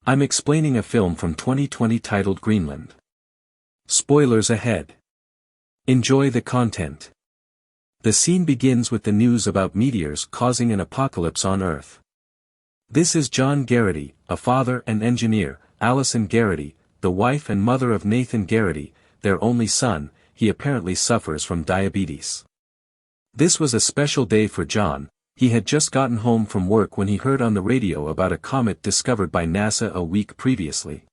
I'm explaining a film from 2020 titled Greenland. Spoilers ahead. Enjoy the content. The scene begins with the news about meteors causing an apocalypse on Earth. This is John Garrity, a father and engineer, Allison Garrity, the wife and mother of Nathan Garrity, their only son. He apparently suffers from diabetes. This was a special day for John. He had just gotten home from work when he heard on the radio about a comet discovered by NASA a week previously.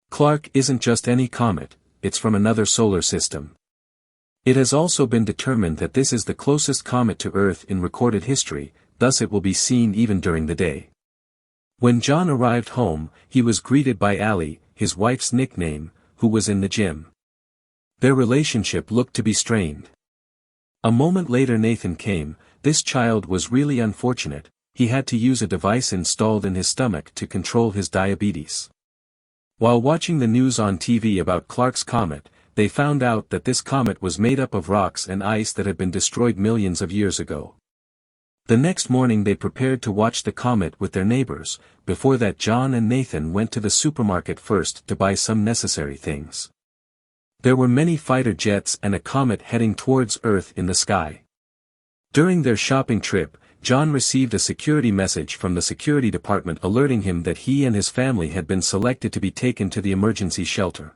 Clark isn't just any comet, it's from another solar system. It has also been determined that this is the closest comet to Earth in recorded history, thus it will be seen even during the day. When John arrived home, he was greeted by Allie, his wife's nickname, who was in the gym. Their relationship looked to be strained. A moment later Nathan came. This child was really unfortunate. He had to use a device installed in his stomach to control his diabetes. While watching the news on TV about Clark's comet, they found out that this comet was made up of rocks and ice that had been destroyed millions of years ago. The next morning they prepared to watch the comet with their neighbors. Before that, John and Nathan went to the supermarket first to buy some necessary things. There were many fighter jets and a comet heading towards Earth in the sky. During their shopping trip, John received a security message from the security department alerting him that he and his family had been selected to be taken to the emergency shelter.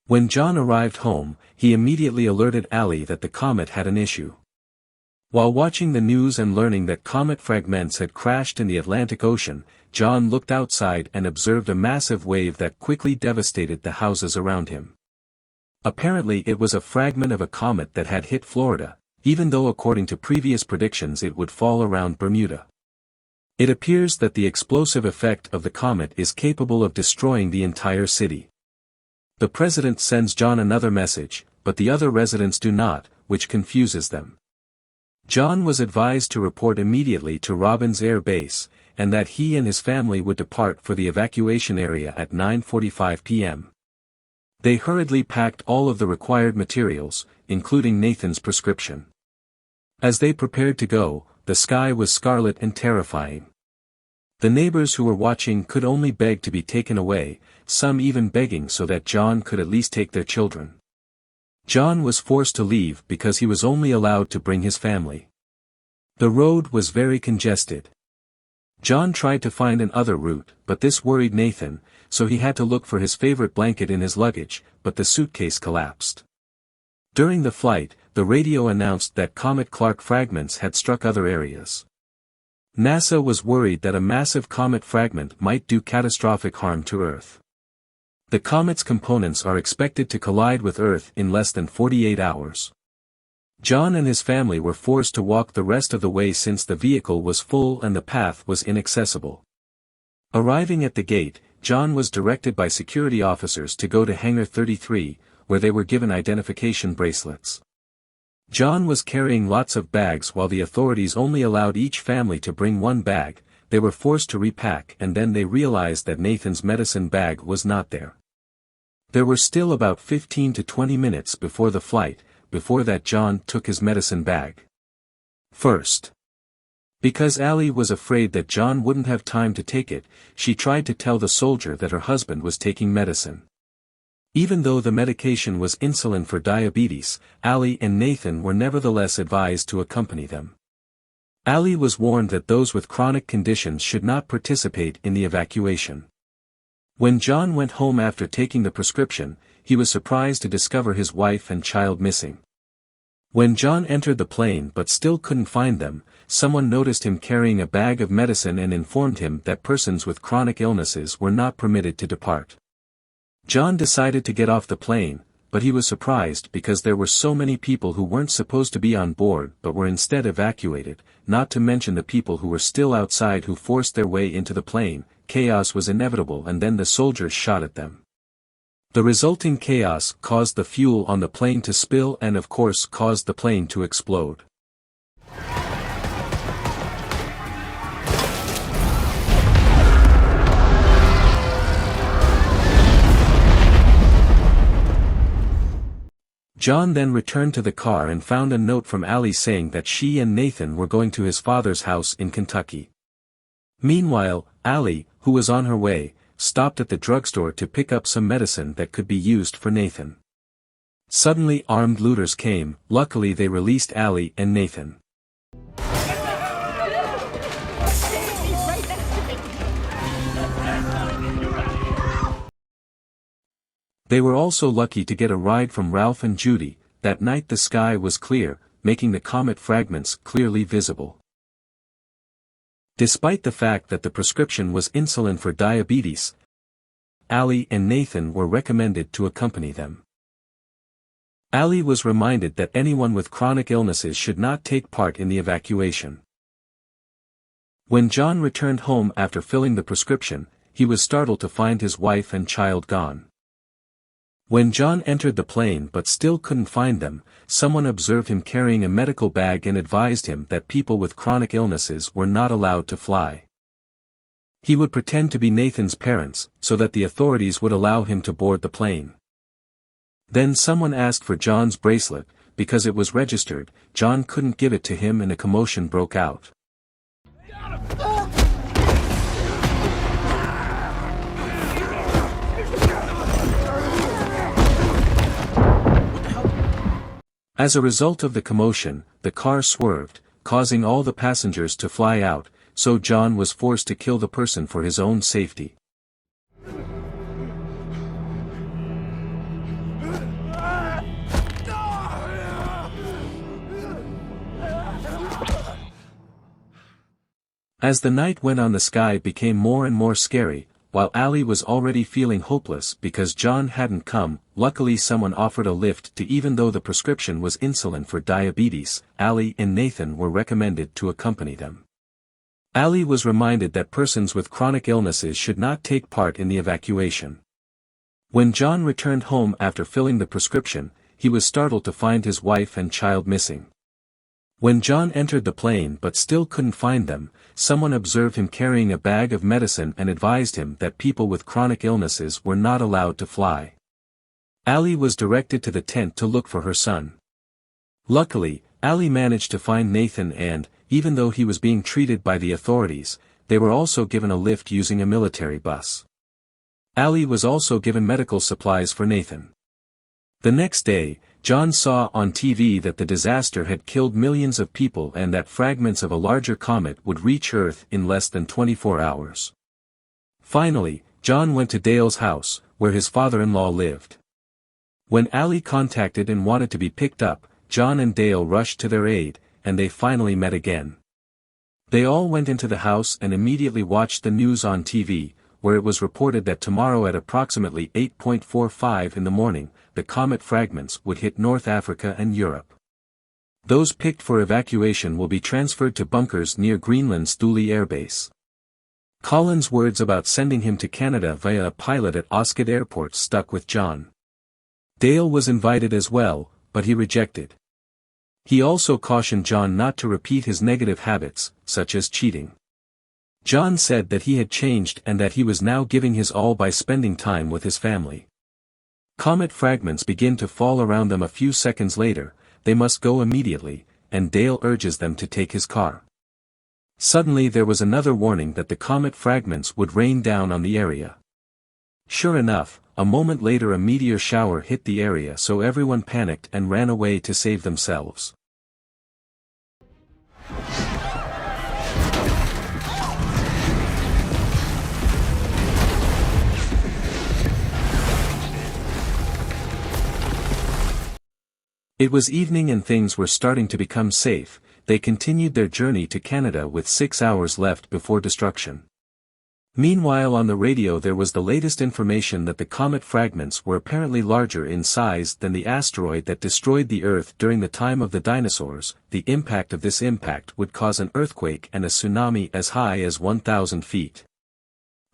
When John arrived home, he immediately alerted Allie that the comet had an issue. While watching the news and learning that comet fragments had crashed in the Atlantic Ocean, John looked outside and observed a massive wave that quickly devastated the houses around him. Apparently it was a fragment of a comet that had hit Florida, even though according to previous predictions it would fall around Bermuda. It appears that the explosive effect of the comet is capable of destroying the entire city. The president sends John another message, but the other residents do not, which confuses them. John was advised to report immediately to Robbins Air Base, and that he and his family would depart for the evacuation area at 9:45 p.m. They hurriedly packed all of the required materials, including Nathan's prescription. As they prepared to go, the sky was scarlet and terrifying. The neighbors who were watching could only beg to be taken away, some even begging so that John could at least take their children. John was forced to leave because he was only allowed to bring his family. The road was very congested. John tried to find another route, but this worried Nathan, so he had to look for his favorite blanket in his luggage, but the suitcase collapsed. During the flight, the radio announced that Comet Clark fragments had struck other areas. NASA was worried that a massive comet fragment might do catastrophic harm to Earth. The comet's components are expected to collide with Earth in less than 48 hours. John and his family were forced to walk the rest of the way since the vehicle was full and the path was inaccessible. Arriving at the gate, John was directed by security officers to go to Hangar 33, where they were given identification bracelets. John was carrying lots of bags while the authorities only allowed each family to bring one bag. They were forced to repack and then they realized that Nathan's medicine bag was not there. There were still about 15 to 20 minutes before the flight. Before that John took his medicine bag first. Because Allie was afraid that John wouldn't have time to take it, she tried to tell the soldier that her husband was taking medicine. Even though the medication was insulin for diabetes, Allie and Nathan were nevertheless advised to accompany them. Allie was warned that those with chronic conditions should not participate in the evacuation. When John went home after taking the prescription, he was surprised to discover his wife and child missing. When John entered the plane but still couldn't find them, someone noticed him carrying a bag of medicine and informed him that persons with chronic illnesses were not permitted to depart. John decided to get off the plane, but he was surprised because there were so many people who weren't supposed to be on board but were instead evacuated, not to mention the people who were still outside who forced their way into the plane. Chaos was inevitable and then the soldiers shot at them. The resulting chaos caused the fuel on the plane to spill and of course caused the plane to explode. John then returned to the car and found a note from Allie saying that she and Nathan were going to his father's house in Kentucky. Meanwhile, Allie, who was on her way, stopped at the drugstore to pick up some medicine that could be used for Nathan. Suddenly armed looters came. Luckily they released Allie and Nathan. They were also lucky to get a ride from Ralph and Judy. That night the sky was clear, making the comet fragments clearly visible. Despite the fact that the prescription was insulin for diabetes, Allie and Nathan were recommended to accompany them. Allie was reminded that anyone with chronic illnesses should not take part in the evacuation. When John returned home after filling the prescription, he was startled to find his wife and child gone. When John entered the plane but still couldn't find them, someone observed him carrying a medical bag and advised him that people with chronic illnesses were not allowed to fly. He would pretend to be Nathan's parents, so that the authorities would allow him to board the plane. Then someone asked for John's bracelet. Because it was registered, John couldn't give it to him and a commotion broke out. As a result of the commotion, the car swerved, causing all the passengers to fly out, so John was forced to kill the person for his own safety. As the night went on, the sky became more and more scary. While Allie was already feeling hopeless because John hadn't come. Luckily someone offered a lift to, even though the prescription was insulin for diabetes. Allie and Nathan were recommended to accompany them. Allie was reminded that persons with chronic illnesses should not take part in the evacuation. When John returned home after filling the prescription, he was startled to find his wife and child missing. When John entered the plane but still couldn't find them, someone observed him carrying a bag of medicine and advised him that people with chronic illnesses were not allowed to fly. Allie was directed to the tent to look for her son. Luckily, Allie managed to find Nathan and, even though he was being treated by the authorities, they were also given a lift using a military bus. Allie was also given medical supplies for Nathan. The next day, John saw on TV that the disaster had killed millions of people and that fragments of a larger comet would reach Earth in less than 24 hours. Finally, John went to Dale's house, where his father-in-law lived. When Allie contacted and wanted to be picked up, John and Dale rushed to their aid, and they finally met again. They all went into the house and immediately watched the news on TV, where it was reported that tomorrow at approximately 8:45 in the morning, the comet fragments would hit North Africa and Europe. Those picked for evacuation will be transferred to bunkers near Greenland's Thule Air Base. Colin's words about sending him to Canada via a pilot at Osgood Airport stuck with John. Dale was invited as well, but he rejected. He also cautioned John not to repeat his negative habits, such as cheating. John said that he had changed and that he was now giving his all by spending time with his family. Comet fragments begin to fall around them a few seconds later. They must go immediately, and Dale urges them to take his car. Suddenly there was another warning that the comet fragments would rain down on the area. Sure enough, a moment later a meteor shower hit the area, so everyone panicked and ran away to save themselves. It was evening and things were starting to become safe. They continued their journey to Canada with 6 hours left before destruction. Meanwhile, on the radio there was the latest information that the comet fragments were apparently larger in size than the asteroid that destroyed the Earth during the time of the dinosaurs. The impact of this impact would cause an earthquake and a tsunami as high as 1,000 feet.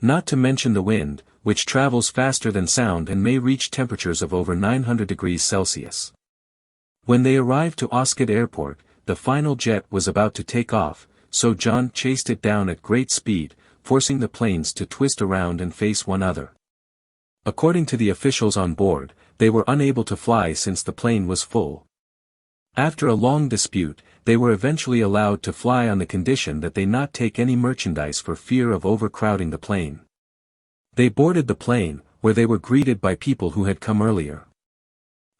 Not to mention the wind, which travels faster than sound and may reach temperatures of over 900 degrees Celsius. When they arrived to Osgood Airport, the final jet was about to take off, so John chased it down at great speed, forcing the planes to twist around and face one another. According to the officials on board, they were unable to fly since the plane was full. After a long dispute, they were eventually allowed to fly on the condition that they not take any merchandise for fear of overcrowding the plane. They boarded the plane, where they were greeted by people who had come earlier.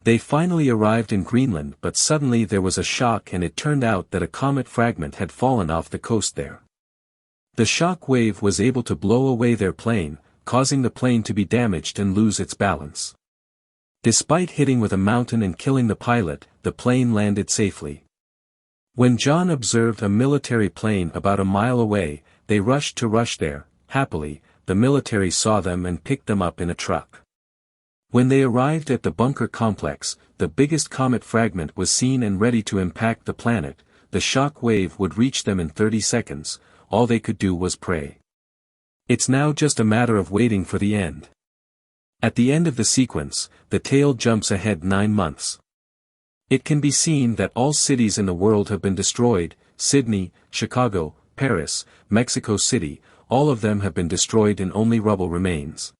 They finally arrived in Greenland, but suddenly there was a shock, and it turned out that a comet fragment had fallen off the coast there. The shock wave was able to blow away their plane, causing the plane to be damaged and lose its balance. Despite hitting with a mountain and killing the pilot, the plane landed safely. When John observed a military plane about a mile away, they rushed there. Happily, the military saw them and picked them up in a truck. When they arrived at the bunker complex, the biggest comet fragment was seen and ready to impact the planet. The shock wave would reach them in 30 seconds, all they could do was pray. It's now just a matter of waiting for the end. At the end of the sequence, the tale jumps ahead 9 months. It can be seen that all cities in the world have been destroyed: Sydney, Chicago, Paris, Mexico City, all of them have been destroyed and only rubble remains.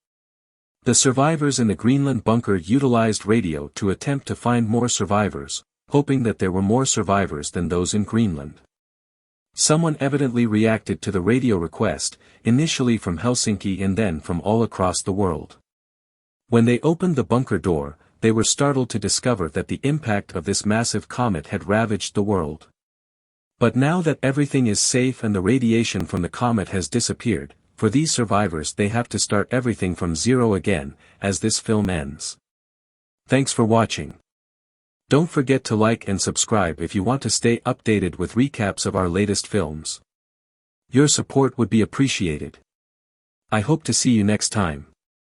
The survivors in the Greenland bunker utilized radio to attempt to find more survivors, hoping that there were more survivors than those in Greenland. Someone evidently reacted to the radio request, initially from Helsinki and then from all across the world. When they opened the bunker door, they were startled to discover that the impact of this massive comet had ravaged the world. But now that everything is safe and the radiation from the comet has disappeared, for these survivors they have to start everything from zero again, as this film ends. Thanks for watching. Don't forget to like and subscribe if you want to stay updated with recaps of our latest films. Your support would be appreciated. I hope to see you next time.